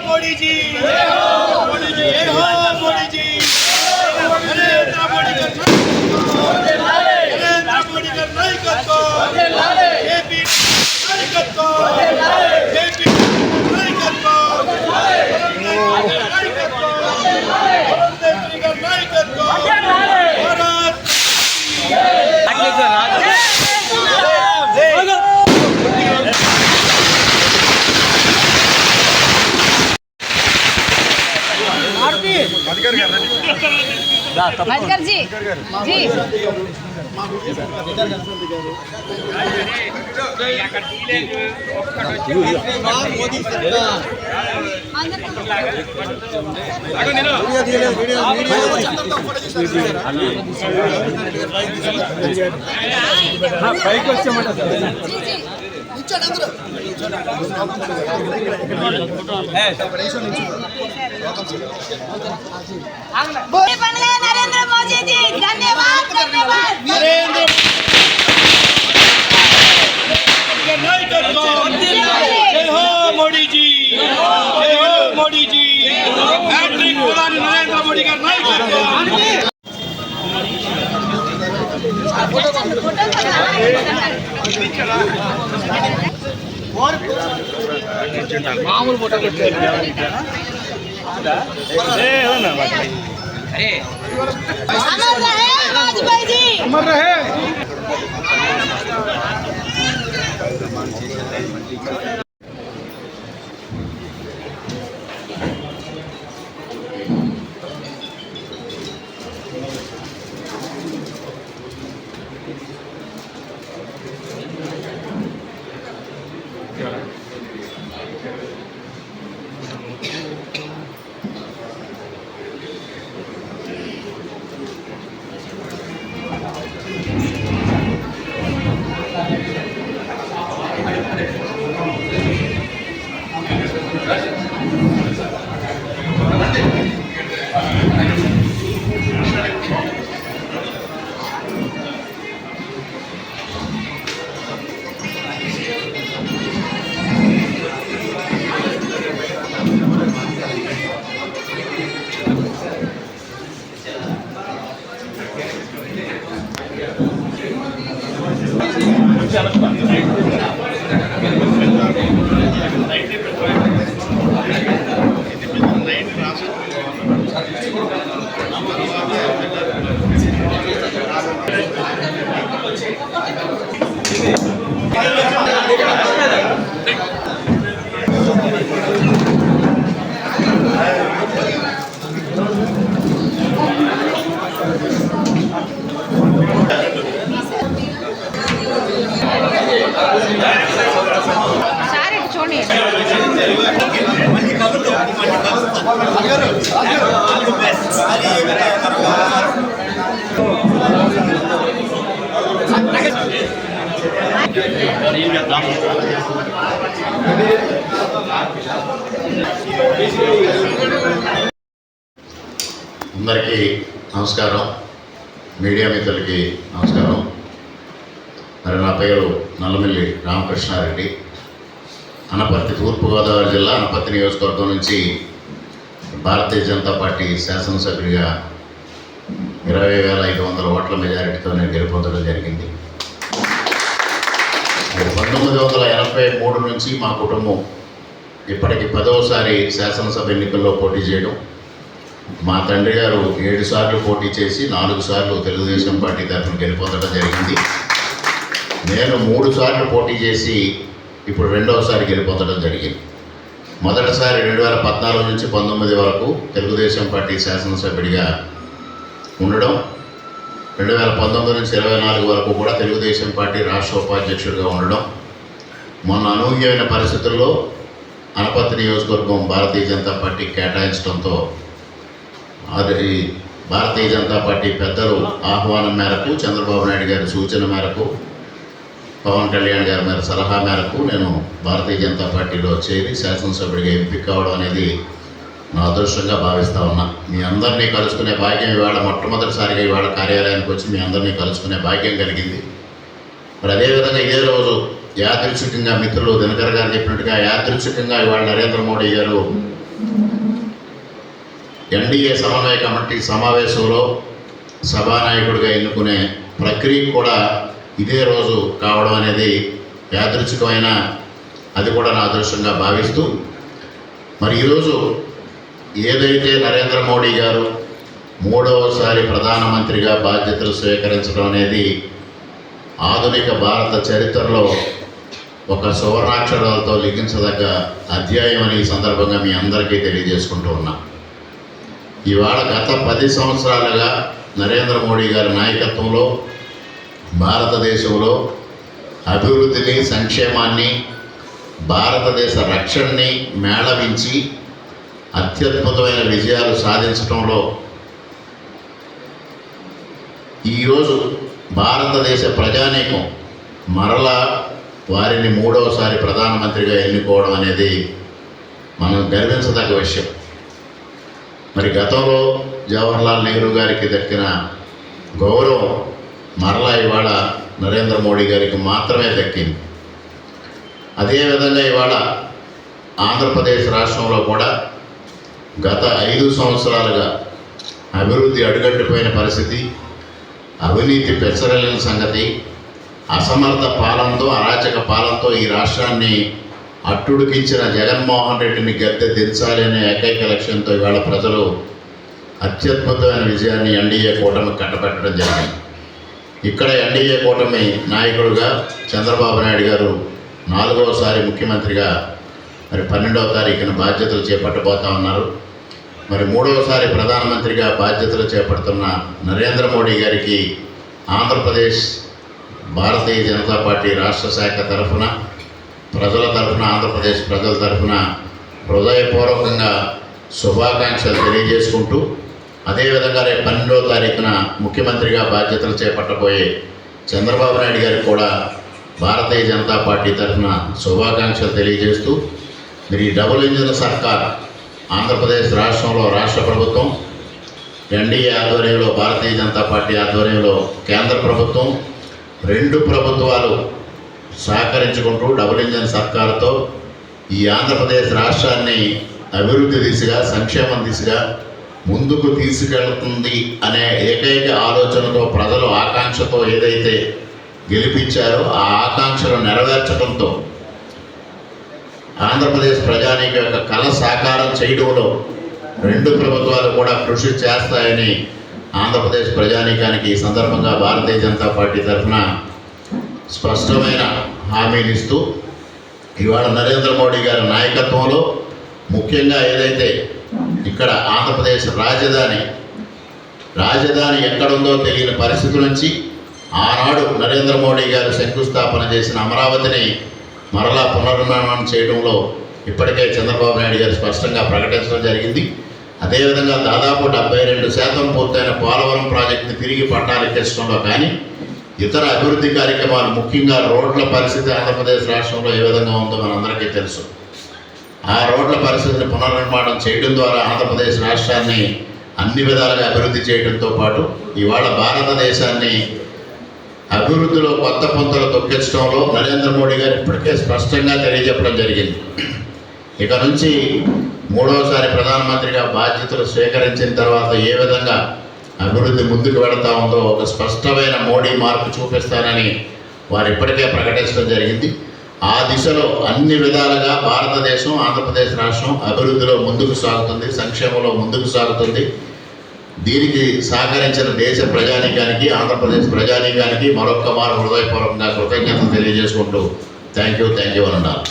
मोदी जी, जय हो मोदी जी, नरेंद्र मोदी का नायकत्व, जेपी नायकत्व, जेपी नायकत्व, नायकत्व, भास्कर जी जी नरेंद्र मोदी जी धन्यवाद धन्यवाद नरेंद्र जय हो मोदी जी, जय हो मोदी जी, हैट्रिक प्रधान नरेंद्र मोदी का नायकत्व। मामूल फोटो अमर रहे वाजपेयी जी, अमर रहे। అందరికీ నమస్కారం, మీడియా మిత్రులకి నమస్కారం. మరి నా పేరు నల్లమిల్లి రామకృష్ణారెడ్డి. అనపర్తి, తూర్పుగోదావరి జిల్లా అనపర్తి నియోజకవర్గం నుంచి భారతీయ జనతా పార్టీ శాసనసభ్యుడిగా 20,500 ఓట్ల మెజారిటీతో నేను గెలుపొందడం జరిగింది. 1983 నుంచి మా కుటుంబం ఇప్పటికి 10వసారి శాసనసభ ఎన్నికల్లో పోటీ చేయడం. మా తండ్రి గారు 7 సార్లు పోటీ చేసి 4 సార్లు తెలుగుదేశం పార్టీ తరఫున గెలుపొందడం జరిగింది. నేను 3 సార్లు పోటీ చేసి ఇప్పుడు 2వసారి గెలుపొందడం జరిగింది. మొదటిసారి 2014 నుంచి 19 వరకు తెలుగుదేశం పార్టీ శాసనసభ్యుడిగా ఉండడం, 2019 నుంచి 24 వరకు కూడా తెలుగుదేశం పార్టీ రాష్ట్ర ఉపాధ్యక్షుడిగా ఉండడం. మొన్న అనూహ్యమైన పరిస్థితుల్లో అనపర్తి నియోజకవర్గం భారతీయ జనతా పార్టీ కేటాయించడంతో అది భారతీయ జనతా పార్టీ పెద్దలు ఆహ్వానం మేరకు, చంద్రబాబు నాయుడు గారి సూచన మేరకు, పవన్ కళ్యాణ్ గారి మీద సలహా మేరకు నేను భారతీయ జనతా పార్టీలో చేరి శాసనసభ్యుడిగా ఎంపిక కావడం అనేది నా అదృష్టంగా భావిస్తూ ఉన్నా. మీ అందరినీ కలుసుకునే భాగ్యం ఇవాళ మొట్టమొదటిసారిగా ఇవాళ కార్యాలయానికి వచ్చి మీ అందరినీ కలుసుకునే భాగ్యం కలిగింది. మరి అదేవిధంగా ఇదే రోజు యాదృచ్ఛికంగా మిత్రులు దినకర్ గారు చెప్పినట్టుగా యాదృచ్ఛికంగా ఇవాళ నరేంద్ర మోడీ గారు ఎన్డీఏ సమన్వయ కమిటీ సమావేశంలో సభానాయకుడిగా ఎన్నుకునే ప్రక్రియ కూడా ఇదే రోజు కావడం అనేది యాదృచ్ఛికమైన అది కూడా నా అదృష్టంగా భావిస్తూ మరి ఈరోజు ఏదైతే నరేంద్ర మోడీ గారు 3వసారి ప్రధానమంత్రిగా బాధ్యతలు స్వీకరించడం అనేది ఆధునిక భారత చరిత్రలో ఒక సువర్ణాక్షరాలతో లిఖించదగ్గ అధ్యాయం అని ఈ సందర్భంగా మీ అందరికీ తెలియజేసుకుంటూ ఉన్నా. ఇవాళ గత 10 సంవత్సరాలుగా నరేంద్ర మోడీ గారి నాయకత్వంలో భారతదేశంలో అభివృద్ధిని సంక్షేమాన్ని భారతదేశ రక్షణని మేళవించి అత్యద్భుతమైన విజయాలు సాధించడంలో ఈరోజు భారతదేశ ప్రజానీకం మరలా వారిని 3వసారి ప్రధానమంత్రిగా ఎన్నుకోవడం అనేది మనం గర్వించదగ్గ విషయం. మరి గతంలో జవహర్లాల్ నెహ్రూ గారికి దక్కిన గౌరవం మరలా ఇవాళ నరేంద్ర మోడీ గారికి మాత్రమే దక్కింది. అదేవిధంగా ఇవాళ ఆంధ్రప్రదేశ్ రాష్ట్రంలో కూడా గత 5 సంవత్సరాలుగా అభివృద్ధి అడుగట్టుపోయిన పరిస్థితి, అవినీతి పెచ్చరలిన సంగతి, అసమర్థ పాలనతో అరాచక పాలనతో ఈ రాష్ట్రాన్ని అట్టుడికించిన జగన్మోహన్ రెడ్డిని గద్దె దించాలి అనే ఏకైక లక్ష్యంతో ఇవాళ ప్రజలు అత్యద్భుతమైన విజయాన్ని ఎన్డీఏ కూటమి కట్టబెట్టడం జరిగింది. ఇక్కడ ఎన్డీఏ కూటమి నాయకుడుగా చంద్రబాబు నాయుడు గారు 4వసారి ముఖ్యమంత్రిగా మరి 12వ తారీఖున బాధ్యతలు చేపట్టబోతా ఉన్నారు. మరి 3వసారి ప్రధానమంత్రిగా బాధ్యతలు చేపడుతున్న నరేంద్ర మోడీ గారికి ఆంధ్రప్రదేశ్ భారతీయ జనతా పార్టీ రాష్ట్ర శాఖ తరఫున ప్రజల తరఫున ఆంధ్రప్రదేశ్ ప్రజల తరఫున హృదయపూర్వకంగా శుభాకాంక్షలు తెలియజేసుకుంటూ అదేవిధంగా రేపు 12వ తారీఖున ముఖ్యమంత్రిగా బాధ్యతలు చేపట్టబోయే చంద్రబాబు నాయుడు గారికి కూడా భారతీయ జనతా పార్టీ తరఫున శుభాకాంక్షలు తెలియజేస్తూ మరి డబుల్ ఇంజిన్ సర్కార్ ఆంధ్రప్రదేశ్ రాష్ట్రంలో రాష్ట్ర ప్రభుత్వం, ఎన్డీఏ ఆధ్వర్యంలో భారతీయ జనతా పార్టీ ఆధ్వర్యంలో కేంద్ర ప్రభుత్వం 2 ప్రభుత్వాలు సహకరించుకుంటూ డబుల్ ఇంజిన్ సర్కారుతో ఈ ఆంధ్రప్రదేశ్ రాష్ట్రాన్ని అభివృద్ధి దిశగా సంక్షేమం దిశగా ముందుకు తీసుకెళ్తుంది అనే ఏకైక ఆలోచనతో ప్రజలు ఆకాంక్షతో ఏదైతే గెలిపించారో ఆ ఆకాంక్షలు నెరవేర్చడంతో ఆంధ్రప్రదేశ్ ప్రజానీకం యొక్క కళ సాకారం చేయడంలో 2 ప్రభుత్వాలు కూడా కృషి చేస్తాయని ఆంధ్రప్రదేశ్ ప్రజానీకానికి ఈ సందర్భంగా భారతీయ జనతా పార్టీ తరఫున స్పష్టమైన హామీలు ఇస్తూ ఇవాళ నరేంద్ర మోడీ గారి నాయకత్వంలో ముఖ్యంగా ఏదైతే ఇక్కడ ఆంధ్రప్రదేశ్ రాజధాని ఎక్కడుందో తెలియని పరిస్థితి నుంచి ఆనాడు నరేంద్ర మోడీ గారు శంకుస్థాపన చేసిన అమరావతిని మరలా పునర్నిర్మాణం చేయడంలో ఇప్పటికే చంద్రబాబు నాయుడు గారు స్పష్టంగా ప్రకటించడం జరిగింది. అదేవిధంగా దాదాపు 72% పూర్తయిన పోలవరం ప్రాజెక్టుని తిరిగి పట్టాలెక్కించడంలో కానీ ఇతర అభివృద్ధి కార్యక్రమాలు ముఖ్యంగా రోడ్ల పరిస్థితి ఆంధ్రప్రదేశ్ రాష్ట్రంలో ఏ విధంగా ఉందో మనందరికీ తెలుసు. ఆ రోడ్ల పరిస్థితిని పునర్నిర్మాణం చేయడం ద్వారా ఆంధ్రప్రదేశ్ రాష్ట్రాన్ని అన్ని విధాలుగా అభివృద్ధి చేయడంతో పాటు ఇవాళ భారతదేశాన్ని అభివృద్ధిలో కొత్త పొంతలు తొక్కించడంలో నరేంద్ర మోడీ గారు ఇప్పటికే స్పష్టంగా తెలియజెప్పడం జరిగింది. ఇక నుంచి 3వసారి ప్రధానమంత్రిగా బాధ్యతలు స్వీకరించిన తర్వాత ఏ విధంగా అభివృద్ధి ముందుకు వెళతా ఉందో ఒక స్పష్టమైన మోడీ మార్పు చూపిస్తానని వారు ఇప్పటికే ప్రకటించడం జరిగింది. ఆ దిశలో అన్ని విధాలుగా భారతదేశం ఆంధ్రప్రదేశ్ రాష్ట్రం అభివృద్ధిలో ముందుకు సాగుతుంది, సంక్షేమంలో ముందుకు సాగుతుంది. దీనికి సహకరించిన దేశ ప్రజానీకానికి ఆంధ్రప్రదేశ్ ప్రజానీకానికి మరొక్క మారు హృదయపూర్వకంగా కృతజ్ఞతలు తెలియజేసుకుంటూ థ్యాంక్ యూ అని అన్నారు.